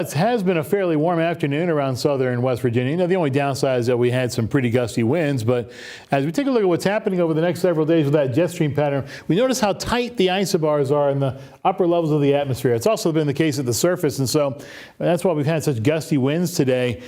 It has been a fairly warm afternoon around southern West Virginia. Now, the only downside is that we had some pretty gusty winds, but as we take a look at what's happening over the next several days with that jet stream pattern, we notice how tight the isobars are in the upper levels of the atmosphere. It's also been the case at the surface, and so that's why we've had such gusty winds today.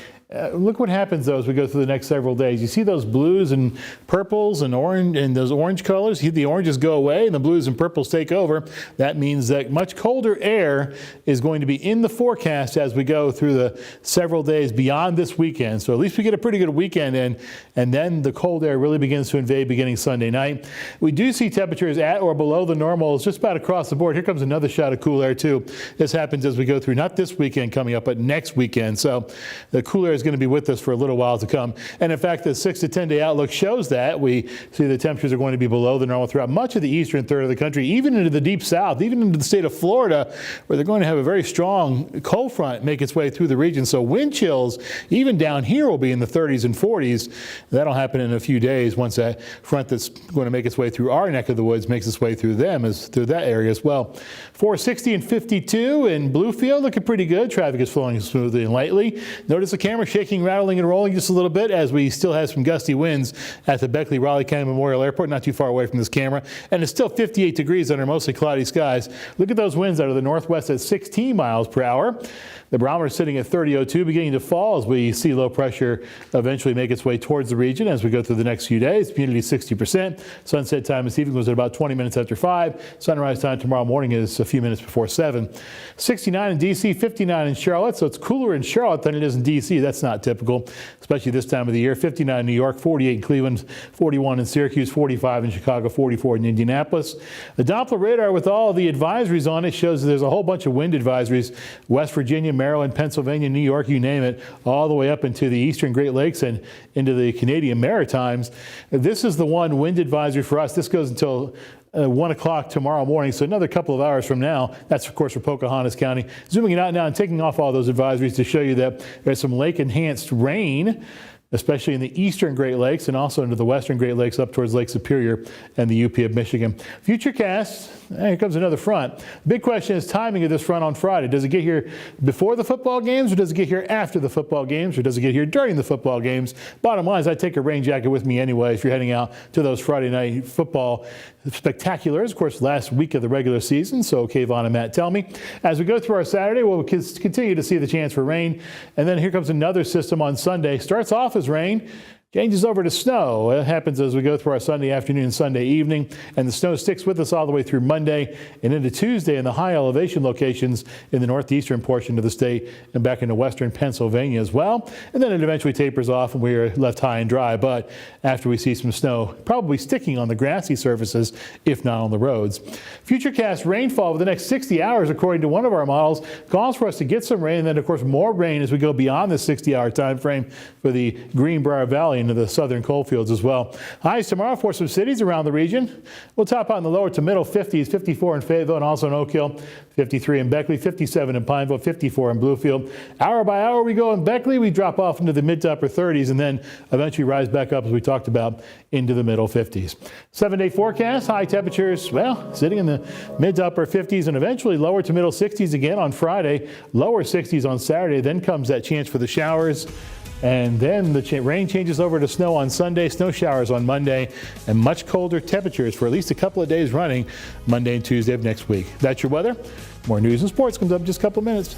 Look what happens, though, as we go through the next several days. You see those blues and purples and orange and those orange colors. The oranges go away and the blues and purples take over. That means that much colder air is going to be in the forecast as we go through the several days beyond this weekend. So at least we get a pretty good weekend in, and then the cold air really begins to invade beginning Sunday night. We do see temperatures at or below the normals just about across the board. Here comes another shot of cool air, too. This happens as we go through not this weekend coming up, but next weekend. So the cool air is going to be with us for a little while to come. And in fact, the 6 to 10 day outlook shows that. We see the temperatures are going to be below the normal throughout much of the eastern third of the country, even into the deep south, even into the state of Florida, where they're going to have a very strong cold front make its way through the region. So wind chills, even down here, will be in the 30s and 40s. That'll happen in a few days once that front that's going to make its way through our neck of the woods makes its way through through that area as well. 460 and 52 in Bluefield, looking pretty good. Traffic is flowing smoothly and lightly. Notice the camera shaking, rattling, and rolling just a little bit as we still have some gusty winds at the Beckley-Raleigh County Memorial Airport, not too far away from this camera. And it's still 58 degrees under mostly cloudy skies. Look at those winds out of the northwest at 16 miles per hour. The barometer is sitting at 30.02, beginning to fall as we see low pressure eventually make its way towards the region as we go through the next few days. Humidity 60%. Sunset time this evening was at about 20 minutes after 5. Sunrise time tomorrow morning is a few minutes before 7. 69 in D.C., 59 in Charlotte. So it's cooler in Charlotte than it is in D.C. That's not typical, especially this time of the year. 59 in New York, 48 in Cleveland, 41 in Syracuse, 45 in Chicago, 44 in Indianapolis. The Doppler radar with all the advisories on it shows that there's a whole bunch of wind advisories. West Virginia, Maryland, Pennsylvania, New York, you name it, all the way up into the eastern Great Lakes and into the Canadian Maritimes. This is the one wind advisory for us. This goes until 1 o'clock tomorrow morning, so another couple of hours from now. That's, of course, for Pocahontas County. Zooming it out now and taking off all those advisories to show you that there's some lake-enhanced rain, especially in the eastern Great Lakes and also into the western Great Lakes up towards Lake Superior and the UP of Michigan. Futurecast, here comes another front. Big question is timing of this front on Friday. Does it get here before the football games, or does it get here after the football games, or does it get here during the football games? Bottom line is I take a rain jacket with me anyway if you're heading out to those Friday night football spectaculars, of course, last week of the regular season, so Kayvon and Matt tell me. As we go through our Saturday, we'll continue to see the chance for rain, and then here comes another system on Sunday. Starts off as rain, changes over to snow. It happens as we go through our Sunday afternoon and Sunday evening, and the snow sticks with us all the way through Monday and into Tuesday in the high elevation locations in the northeastern portion of the state and back into western Pennsylvania as well. And then it eventually tapers off and we are left high and dry. But after we see some snow probably sticking on the grassy surfaces, if not on the roads. Futurecast rainfall over the next 60 hours, according to one of our models, calls for us to get some rain, and then, of course, more rain as we go beyond the 60-hour time frame for the Greenbrier Valley into the southern coalfields as well. Highs tomorrow for some cities around the region. We'll top out in the lower to middle 50s, 54 in Fayetteville and also in Oak Hill, 53 in Beckley, 57 in Pineville, 54 in Bluefield. Hour by hour we go in Beckley, we drop off into the mid to upper 30s and then eventually rise back up, as we talked about, into the middle 50s. 7-day forecast, high temperatures, well, sitting in the mid to upper 50s and eventually lower to middle 60s again on Friday, lower 60s on Saturday. Then comes that chance for the showers. And then the rain changes over to snow on Sunday, snow showers on Monday, and much colder temperatures for at least a couple of days running Monday and Tuesday of next week. That's your weather. More news and sports comes up in just a couple of minutes.